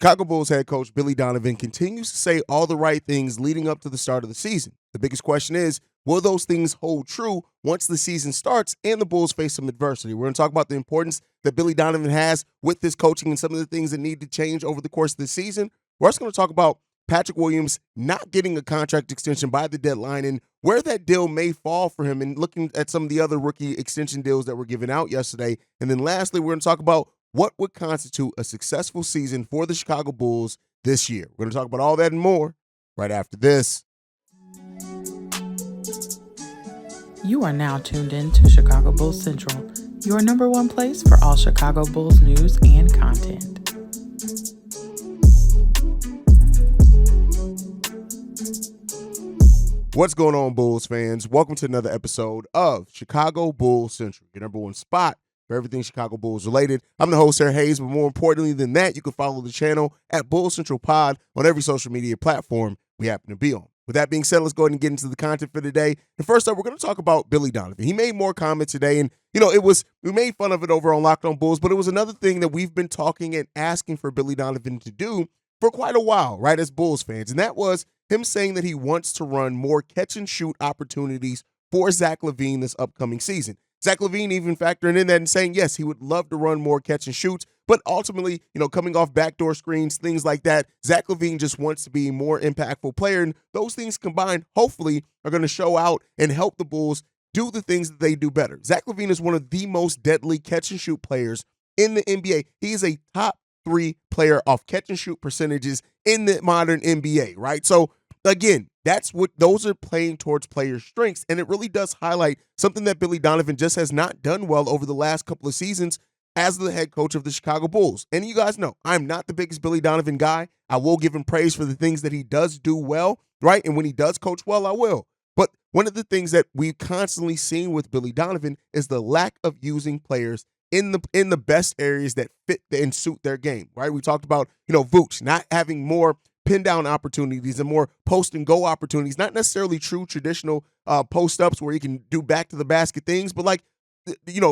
Chicago Bulls head coach Billy Donovan continues to say all the right things leading up to the start of the season. The biggest question is, will those things hold true once the season starts and the Bulls face some adversity? We're going to talk about the importance that Billy Donovan has with this coaching and some of the things that need to change over the course of the season. We're also going to talk about Patrick Willaims not getting a contract extension by the deadline and where that deal may fall for him, and looking at some of the other rookie extension deals that were given out yesterday. And then lastly, we're going to talk about what would constitute a successful season for the Chicago Bulls this year. We're going to talk about all that and more right after this. You are now tuned in to Chicago Bulls Central, your number one place for all Chicago Bulls news and content. What's going on, Bulls fans? Welcome to another episode of Chicago Bulls Central, your number one spot for everything Chicago Bulls related. I'm the host, Sir Haize, but more importantly than that, you can follow the channel at Bulls Central Pod on every social media platform we happen to be on. With that being said, let's go ahead and get into the content for today. And first up, we're going to talk about Billy Donovan. He made more comments today, and we made fun of it over on Locked On Bulls, but it was another thing that we've been talking and asking for Billy Donovan to do for quite a while, right, as Bulls fans, and that was him saying that he wants to run more catch-and-shoot opportunities for Zach LaVine this upcoming season. Zach LaVine even factoring in that and saying, yes, he would love to run more catch-and-shoots, but ultimately, coming off backdoor screens, things like that, Zach LaVine just wants to be a more impactful player, and those things combined, hopefully, are going to show out and help the Bulls do the things that they do better. Zach LaVine is one of the most deadly catch-and-shoot players in the NBA. He is a top 3 player off catch-and-shoot percentages in the modern NBA, right? So, again, those are playing towards players' strengths, and it really does highlight something that Billy Donovan just has not done well over the last couple of seasons as the head coach of the Chicago Bulls. And you guys know, I'm not the biggest Billy Donovan guy. I will give him praise for the things that he does do well, right? And when he does coach well, I will. But one of the things that we've constantly seen with Billy Donovan is the lack of using players in the best areas that fit and suit their game, right? We talked about, Vooch not having more pin down opportunities and more post and go opportunities, not necessarily true traditional post ups where he can do back to the basket things, but like,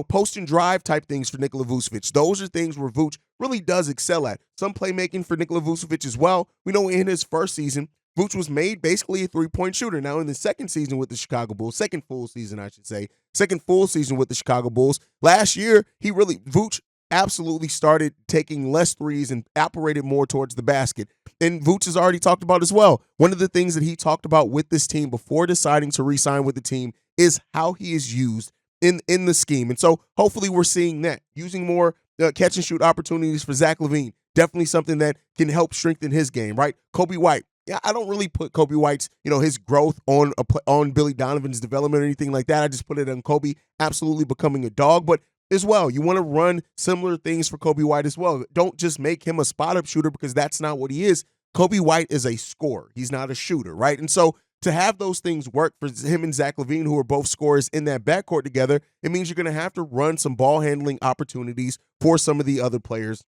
post and drive type things for Nikola Vucevic. Those are things where Vooch really does excel at. Some playmaking for Nikola Vucevic as well. We know in his first season, Vooch was made basically a three-point shooter. Now in the second season with the Chicago Bulls, second full season with the Chicago Bulls, last year, Vooch absolutely started taking less threes and operated more towards the basket. And Vooch has already talked about as well. One of the things that he talked about with this team before deciding to re-sign with the team is how he is used in the scheme. And so hopefully we're seeing that. Using more catch and shoot opportunities for Zach LaVine, definitely something that can help strengthen his game, right? Kobe White. Yeah, I don't really put Kobe White's, his growth on Billy Donovan's development or anything like that. I just put it on Kobe absolutely becoming a dog. But as well, you want to run similar things for Kobe White as well. Don't just make him a spot-up shooter because that's not what he is. Kobe White is a scorer. He's not a shooter, right? And so to have those things work for him and Zach LaVine, who are both scorers in that backcourt together, it means you're going to have to run some ball handling opportunities for some of the other players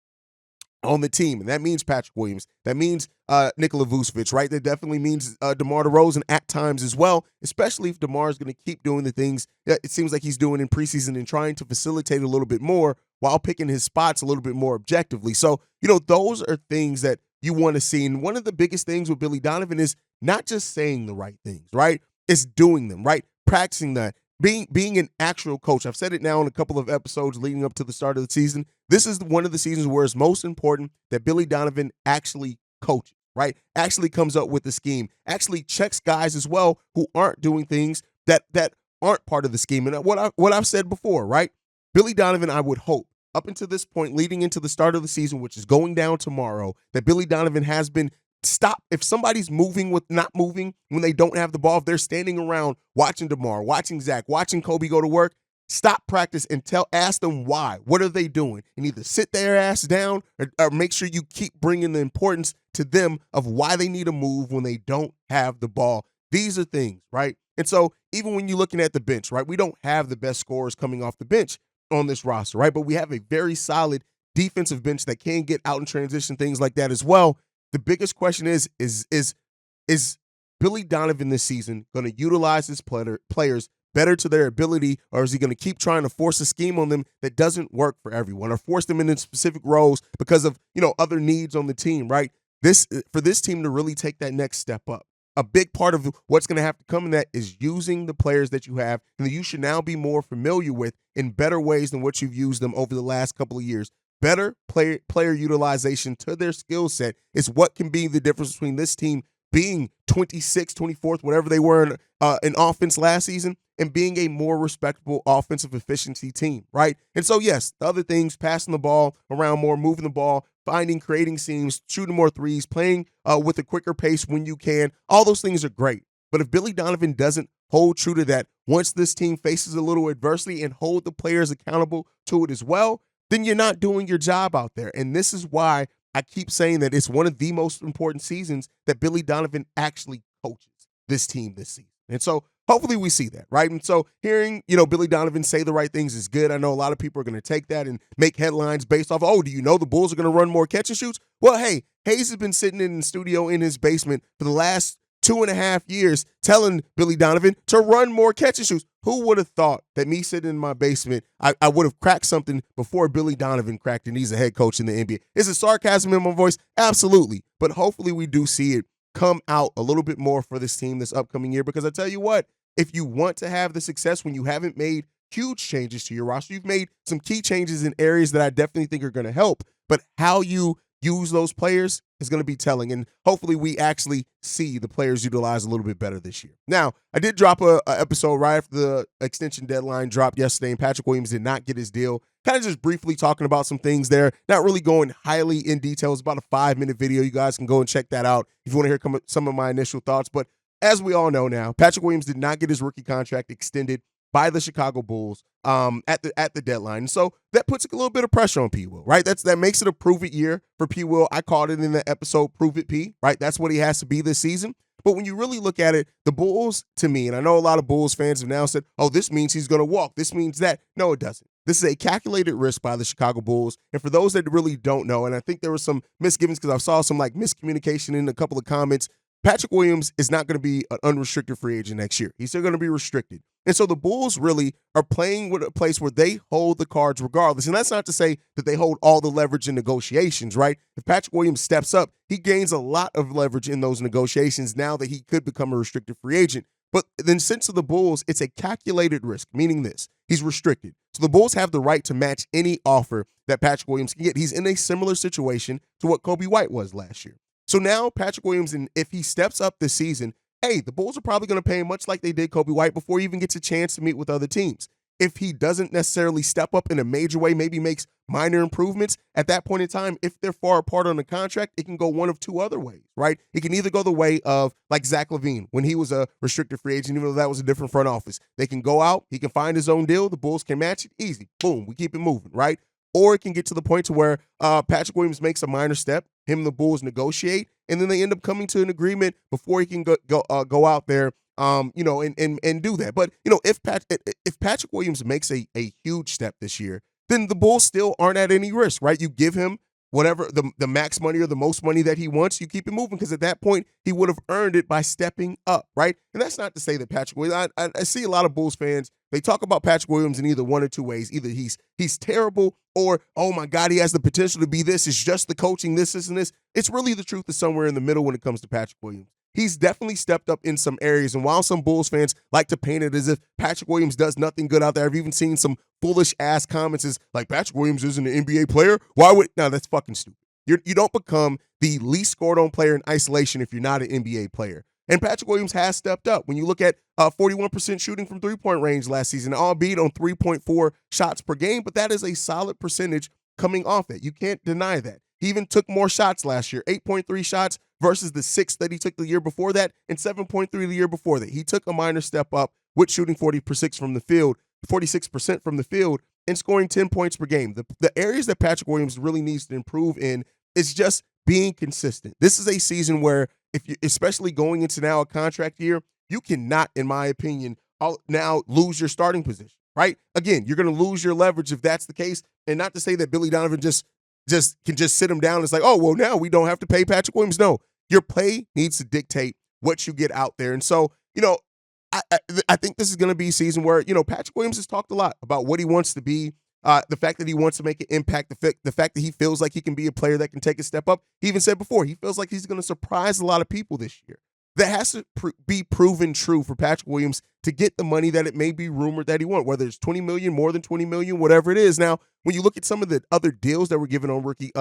on the team. And that means Patrick Willaims. That means Nikola Vucevic, right? That definitely means DeMar DeRozan at times as well, especially if DeMar is going to keep doing the things that it seems like he's doing in preseason and trying to facilitate a little bit more while picking his spots a little bit more objectively. So, those are things that you want to see. And one of the biggest things with Billy Donovan is not just saying the right things, right? It's doing them, right? Practicing that. Being an actual coach. I've said it now in a couple of episodes leading up to the start of the season. This is one of the seasons where it's most important that Billy Donovan actually coaches, right? Actually comes up with the scheme, actually checks guys as well who aren't doing things that aren't part of the scheme. And what I've said before, right? Billy Donovan, I would hope, up until this point, leading into the start of the season, which is going down tomorrow, that Billy Donovan has been stop. If somebody's not moving when they don't have the ball, if they're standing around watching DeMar, watching Zach, watching Kobe go to work, stop practice and ask them why. What are they doing? And either sit their ass down or make sure you keep bringing the importance to them of why they need to move when they don't have the ball. These are things, right? And so even when you're looking at the bench, right, we don't have the best scorers coming off the bench on this roster, right? But we have a very solid defensive bench that can get out in transition, things like that as well. The biggest question is Billy Donovan this season going to utilize his players better to their ability, or is he going to keep trying to force a scheme on them that doesn't work for everyone, or force them into specific roles because of, other needs on the team, right? For this team to really take that next step up, a big part of what's going to have to come in that is using the players that you have and that you should now be more familiar with in better ways than what you've used them over the last couple of years. Better player utilization to their skill set is what can be the difference between this team being 26th, 24th, whatever they were in offense last season, and being a more respectable offensive efficiency team, right? And so, yes, the other things, passing the ball around more, moving the ball, creating seams, shooting more threes, playing with a quicker pace when you can, all those things are great. But if Billy Donovan doesn't hold true to that once this team faces a little adversity and hold the players accountable to it as well, then you're not doing your job out there. And this is why I keep saying that it's one of the most important seasons that Billy Donovan actually coaches this team this season. And so hopefully we see that, right? And so hearing, Billy Donovan say the right things is good. I know a lot of people are going to take that and make headlines based off, oh, do you know the Bulls are going to run more catch and shoots? Well, hey, Haize has been sitting in the studio in his basement for the last 2.5 years telling Billy Donovan to run more catch and shoots. Who would have thought that me sitting in my basement, I would have cracked something before Billy Donovan cracked it, and he's a head coach in the NBA? Is it sarcasm in my voice? Absolutely. But hopefully we do see it come out a little bit more for this team this upcoming year, because I tell you what, if you want to have the success when you haven't made huge changes to your roster, you've made some key changes in areas that I definitely think are going to help, but how you use those players is going to be telling, and hopefully we actually see the players utilized a little bit better this year. Now, I did drop a episode right after the extension deadline dropped yesterday, and Patrick Willaims did not get his deal. Kind of just briefly talking about some things there, not really going highly in detail. It's about a 5-minute video. You guys can go and check that out if you want to hear some of my initial thoughts. But as we all know now, Patrick Willaims did not get his rookie contract extended by the Chicago Bulls at the deadline. And so that puts a little bit of pressure on P. Will, right? That makes it a prove it year for P. Will. I called it in the episode Prove It P, right? That's what he has to be this season. But when you really look at it, the Bulls, to me, and I know a lot of Bulls fans have now said, oh, this means he's going to walk. This means that. No, it doesn't. This is a calculated risk by the Chicago Bulls. And for those that really don't know, and I think there was some misgivings because I saw some miscommunication in a couple of comments, Patrick Willaims is not going to be an unrestricted free agent next year. He's still going to be restricted. And so the Bulls really are playing with a place where they hold the cards regardless. And that's not to say that they hold all the leverage in negotiations, right? If Patrick Willaims steps up, he gains a lot of leverage in those negotiations now that he could become a restricted free agent. But then since of the Bulls, it's a calculated risk, meaning this. He's restricted. So the Bulls have the right to match any offer that Patrick Willaims can get. He's in a similar situation to what Kobe White was last year. So now Patrick Willaims, and if he steps up this season, hey, the Bulls are probably going to pay him much like they did Kobe White before he even gets a chance to meet with other teams. If he doesn't necessarily step up in a major way, maybe makes minor improvements, at that point in time, if they're far apart on the contract, it can go one of two other ways, right? It can either go the way of like Zach LaVine when he was a restricted free agent, even though that was a different front office. They can go out, he can find his own deal, the Bulls can match it, easy, boom, we keep it moving, right? Or it can get to the point to where Patrick Willaims makes a minor step, him and the Bulls negotiate, and then they end up coming to an agreement before he can go out there, and do that. But if Patrick Willaims makes a huge step this year, then the Bulls still aren't at any risk, right? You give him whatever the max money or the most money that he wants, you keep it moving because at that point he would have earned it by stepping up, right? And that's not to say that Patrick Willaims. I see a lot of Bulls fans. They talk about Patrick Willaims in either one or two ways. Either he's terrible, or oh my God, he has the potential to be this. It's just the coaching, this, and this. It's really the truth is somewhere in the middle when it comes to Patrick Willaims. He's definitely stepped up in some areas, and while some Bulls fans like to paint it as if Patrick Willaims does nothing good out there, I've even seen some foolish-ass comments as like, Patrick Willaims isn't an NBA player? Why would – no, that's fucking stupid. You don't become the least scored-on player in isolation if you're not an NBA player. And Patrick Willaims has stepped up. When you look at 41% shooting from three-point range last season, albeit on 3.4 shots per game, but that is a solid percentage coming off that. You can't deny that. He even took more shots last year, 8.3 shots versus the 6 that he took the year before that, and 7.3 the year before that. He took a minor step up with shooting 46% from the field, and scoring 10 points per game. The areas that Patrick Willaims really needs to improve in is just being consistent. This is a season where, if you, especially going into now a contract year, you cannot, in my opinion, now lose your starting position, right? Again, you're going to lose your leverage if that's the case, and not to say that Billy Donovan just can sit him down. It's like, oh, well, now we don't have to pay Patrick Willaims. No, your play needs to dictate what you get out there. And so, I think this is going to be a season where, Patrick Williams has talked a lot about what he wants to be, the fact that he wants to make an impact, the fact that he feels like he can be a player that can take a step up. He even said before, he feels like he's going to surprise a lot of people this year. That has to be proven true for Patrick Williams to get the money that it may be rumored that he wants, whether it's $20 million, more than $20 million, whatever it is. Now, when you look at some of the other deals that were given on rookie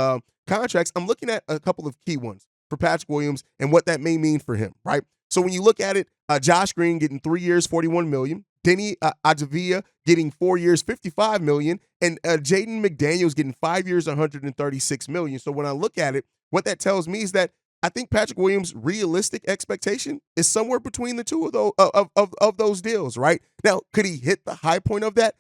contracts, I'm looking at a couple of key ones for Patrick Williams and what that may mean for him, right? So when you look at it, Josh Green getting 3 years, $41 million, Denny Ajavia getting 4 years, $55 million, and Jaden McDaniels getting 5 years, $136 million. So when I look at it, what that tells me is that I think Patrick Williams' realistic expectation is somewhere between the two of those deals, right? Now, could he hit the high point of that?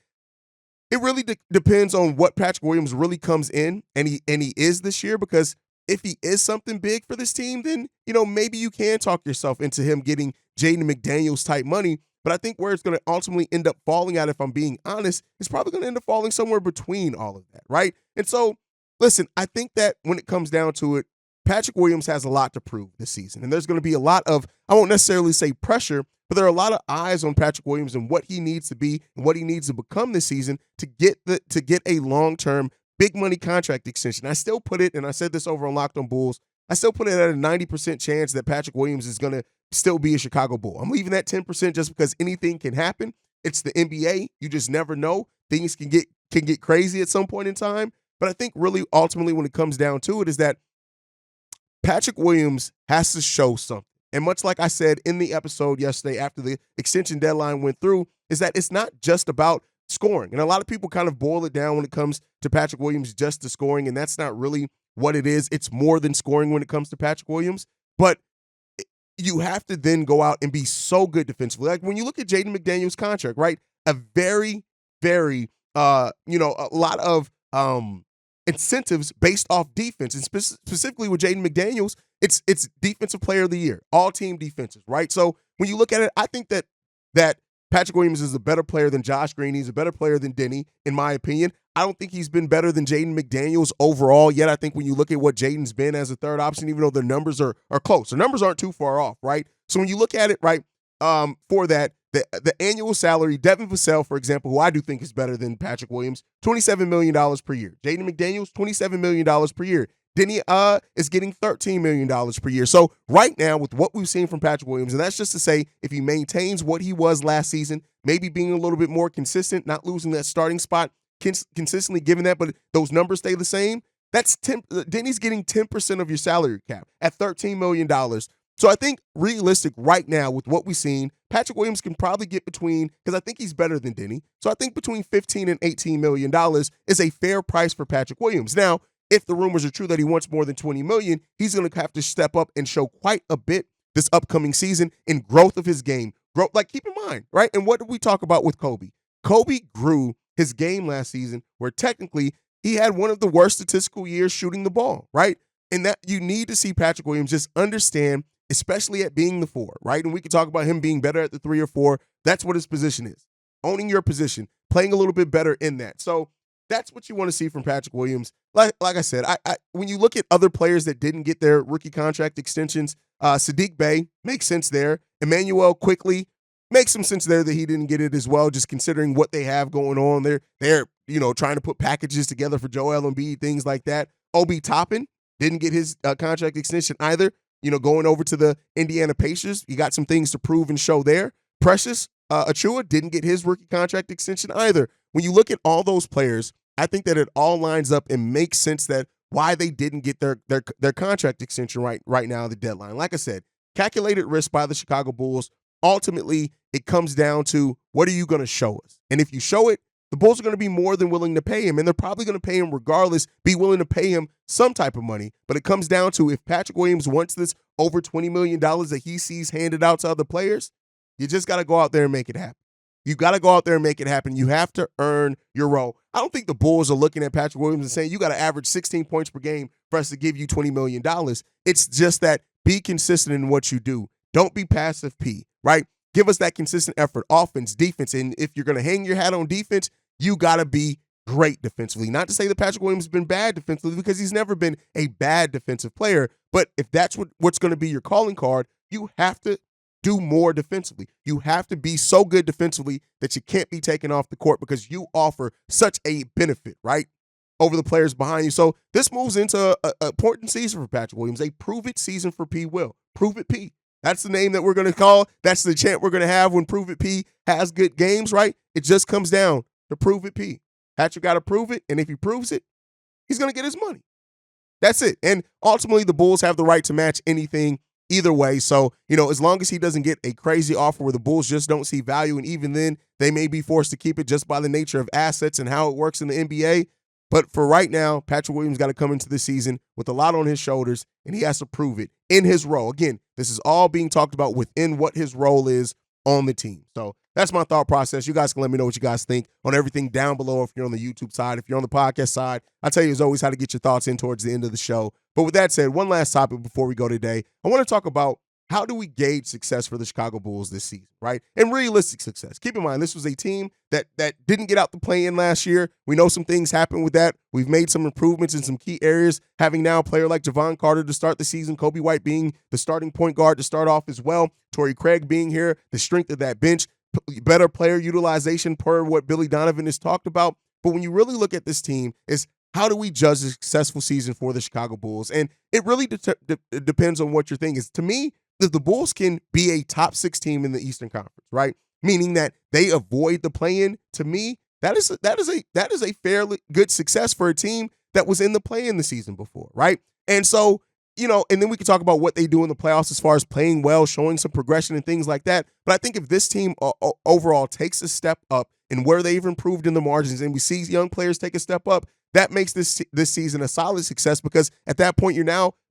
It really depends on what Patrick Williams really comes in and he is this year, because if he is something big for this team, then, maybe you can talk yourself into him getting Jaden McDaniels type money. But I think where it's going to ultimately end up falling out, if I'm being honest, it's probably going to end up falling somewhere between all of that, right? And so, listen, I think that when it comes down to it, Patrick Williams has a lot to prove this season. And there's going to be a lot of, I won't necessarily say pressure, but there are a lot of eyes on Patrick Williams and what he needs to be and what he needs to become this season to get a long-term big money contract extension. I still put it, and I said this over on Locked on Bulls, I still put it at a 90% chance that Patrick Williams is going to still be a Chicago Bull. I'm leaving that 10% just because anything can happen. It's the NBA. You just never know. Things can get crazy at some point in time. But I think really ultimately when it comes down to it is that Patrick Williams has to show something. And much like I said in the episode yesterday after the extension deadline went through, is that it's not just about scoring. And a lot of people kind of boil it down when it comes to Patrick Williams just to scoring, and that's not really what it is. It's more than scoring when it comes to Patrick Williams. But you have to then go out and be so good defensively. Like when you look at Jaden McDaniels' contract, right? A very, very, a lot of incentives based off defense, and specifically with Jaden McDaniels, it's defensive player of the year, all team defenses, right? So when you look at it, I think that Patrick Williams is a better player than Josh Green. He's a better player than Denny, in my opinion. I don't think he's been better than Jaden McDaniels overall yet. I think when you look at what Jaden's been as a third option, even though the numbers are close, the numbers aren't too far off, right? So when you look at it, right, for that, the annual salary, Devin Vassell, for example, who I do think is better than Patrick Williams, $27 million per year. Jaden McDaniels, $27 million per year. Denny is getting $13 million per year. So right now, with what we've seen from Patrick Williams, and that's just to say if he maintains what he was last season, maybe being a little bit more consistent, not losing that starting spot, consistently giving that, but those numbers stay the same, that's Denny's getting 10% of your salary cap at $13 million. So I think realistic right now with what we've seen, Patrick Williams can probably get between, because I think he's better than Denny, so I think between $15 and $18 million is a fair price for Patrick Williams. Now, if the rumors are true that he wants more than $20 million, he's going to have to step up and show quite a bit this upcoming season in growth of his game. Like, keep in mind, right? And what did we talk about with Kobe? Kobe grew his game last season where technically he had one of the worst statistical years shooting the ball, right? And that you need to see Patrick Williams just understand, especially at being the 4, right? And we can talk about him being better at the 3 or 4. That's what his position is. Owning your position, playing a little bit better in that. So that's what you want to see from Patrick Williams. Like I said, I when you look at other players that didn't get their rookie contract extensions, Sadiq Bey makes sense there. Emmanuel Quickly makes some sense there that he didn't get it as well, just considering what they have going on. They're trying to put packages together for Joel Embiid, things like that. Obi Toppin didn't get his contract extension either. Going over to the Indiana Pacers, he got some things to prove and show there. Precious Achua didn't get his rookie contract extension either. When you look at all those players, I think that it all lines up and makes sense that why they didn't get their contract extension right now at the deadline. Like I said, calculated risk by the Chicago Bulls. Ultimately, it comes down to what are you going to show us? And if you show it, the Bulls are going to be more than willing to pay him, and they're probably going to pay him regardless, be willing to pay him some type of money. But it comes down to if Patrick Williams wants this over $20 million that he sees handed out to other players, you just got to go out there and make it happen. You got to go out there and make it happen. You have to earn your role. I don't think the Bulls are looking at Patrick Williams and saying, you got to average 16 points per game for us to give you $20 million. It's just that be consistent in what you do. Don't be passive P, right? Give us that consistent effort, offense, defense. And if you're going to hang your hat on defense, you got to be great defensively. Not to say that Patrick Williams has been bad defensively, because he's never been a bad defensive player. But if that's what's going to be your calling card, you have to do more defensively. You have to be so good defensively that you can't be taken off the court because you offer such a benefit, right, over the players behind you. So this moves into an important season for Patrick Willaims, a prove-it season for P. Will. Prove it P. That's the name that we're going to call. That's the chant we're going to have when Prove It P has good games, right? It just comes down to Prove It P. Patrick got to prove it, and if he proves it, he's going to get his money. That's it. And ultimately, the Bulls have the right to match anything either way. So, as long as he doesn't get a crazy offer where the Bulls just don't see value, and even then, they may be forced to keep it just by the nature of assets and how it works in the NBA. But for right now, Patrick Willaims got to come into the season with a lot on his shoulders, and he has to prove it in his role. Again, this is all being talked about within what his role is on the team. So that's my thought process. You guys can let me know what you guys think on everything down below if you're on the YouTube side. If you're on the podcast side, I'll tell you as always how to get your thoughts in towards the end of the show. But with that said, one last topic before we go today. I want to talk about how do we gauge success for the Chicago Bulls this season, right? And realistic success. Keep in mind, this was a team that didn't get out the play-in last year. We know some things happened with that. We've made some improvements in some key areas, having now a player like Javon Carter to start the season, Kobe White being the starting point guard to start off as well, Torrey Craig being here, the strength of that bench, better player utilization per what Billy Donovan has talked about. But when you really look at this team, is how do we judge a successful season for the Chicago Bulls? And it really depends on what your thing is. To me, that the Bulls can be a top 6 team in the Eastern Conference, right? Meaning that they avoid the play-in. To me, that is a fairly good success for a team that was in the play-in the season before, right? And so, and then we can talk about what they do in the playoffs as far as playing well, showing some progression and things like that. But I think if this team overall takes a step up in where they've improved in the margins, and we see young players take a step up, that makes this season a solid success, because at that point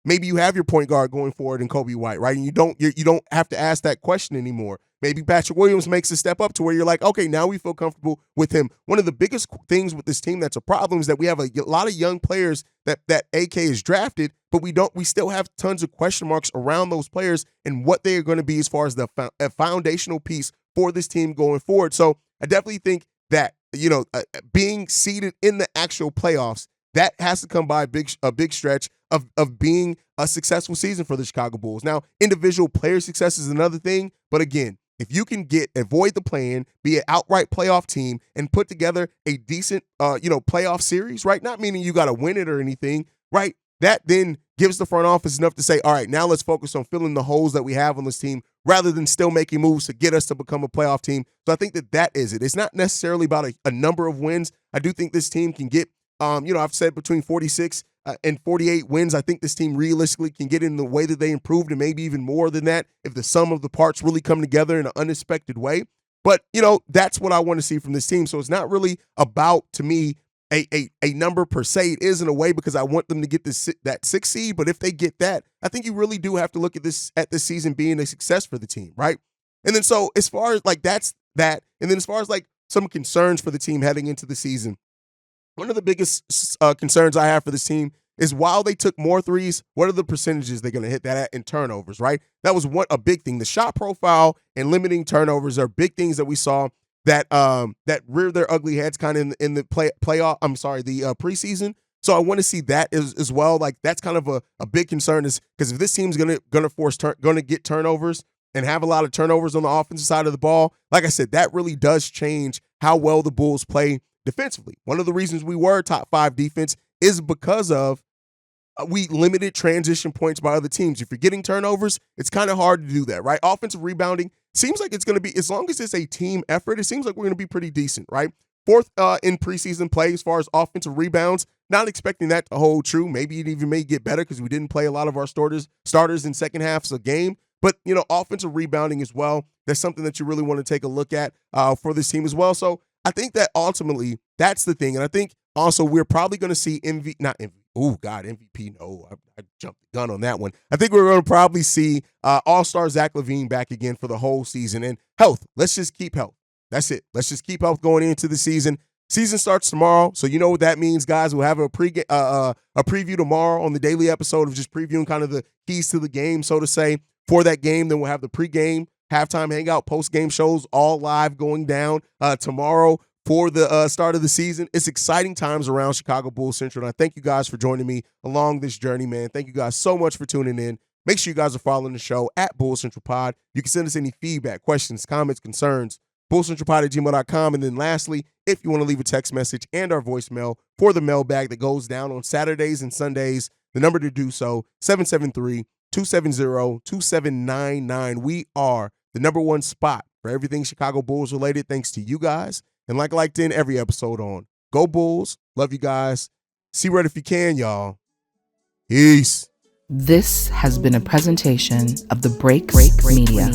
maybe you have your point guard going forward in Kobe White, right? And you don't have to ask that question anymore. Maybe Patrick Willaims makes a step up to where you're like, okay, now we feel comfortable with him. One of the biggest things with this team that's a problem is that we have a lot of young players that AK has drafted, but we still have tons of question marks around those players and what they are going to be as far as the foundational piece for this team going forward. So I definitely think that being seeded in the actual playoffs, that has to come by a big stretch of being a successful season for the Chicago Bulls. Now, individual player success is another thing, but again, if you can avoid the play-in, be an outright playoff team, and put together a decent playoff series, right? Not meaning you got to win it or anything, right? That then gives the front office enough to say, all right, now let's focus on filling the holes that we have on this team rather than still making moves to get us to become a playoff team. So I think that is it. It's not necessarily about a number of wins. I do think this team can get, I've said between 46 and 48 wins. I think this team realistically can get in the way that they improved, and maybe even more than that if the sum of the parts really come together in an unexpected way. But, that's what I want to see from this team. So it's not really about, to me, a number per se. It is in a way because I want them to get that 6th seed. But if they get that, I think you really do have to look at this season being a success for the team, right? And then so as far as that's that, and then as far as some concerns for the team heading into the season, one of the biggest concerns I have for this team is while they took more threes, what are the percentages they're going to hit that at in turnovers, right? That was a big thing. The shot profile and limiting turnovers are big things that we saw that rear their ugly heads kind of in the playoff. I'm sorry, the preseason. So I want to see that as well. That's kind of a big concern, is because if this team's gonna get turnovers and have a lot of turnovers on the offensive side of the ball, like I said, that really does change how well the Bulls play defensively. One of the reasons we were top 5 defense is because of we limited transition points by other teams. If you're getting turnovers, it's kind of hard to do that, right? Offensive rebounding seems like it's going to be, as long as it's a team effort, it seems like we're going to be pretty decent, right? 4th in preseason play as far as offensive rebounds. Not expecting that to hold true. Maybe it even may get better because we didn't play a lot of our starters in second halves of game. But, offensive rebounding as well, that's something that you really want to take a look at for this team as well. So I think that ultimately that's the thing. And I think also we're probably going to see MVP. No, I jumped the gun on that one. I think we're going to probably see All-Star Zach LaVine back again for the whole season. And health, let's just keep health. That's it. Let's just keep health going into the season. Season starts tomorrow, so you know what that means, guys. We'll have a preview tomorrow on the daily episode of just previewing kind of the keys to the game, so to say, for that game. Then we'll have the pregame, halftime hangout, post-game shows all live going down tomorrow for the start of the season. It's exciting times around Chicago Bulls Central, and I thank you guys for joining me along this journey, man. Thank you guys so much for tuning in. Make sure you guys are following the show at Bull Central Pod. You can send us any feedback, questions, comments, concerns, bullcentralpod@gmail.com. And then lastly, if you want to leave a text message and our voicemail for the mailbag that goes down on Saturdays and Sundays, the number to do so, 773-270-2799. We are the number one spot for everything Chicago Bulls related, thanks to you guys. And like to end every episode on, go Bulls. Love you guys. See Red if you can, y'all. Peace. This has been a presentation of the Break Media.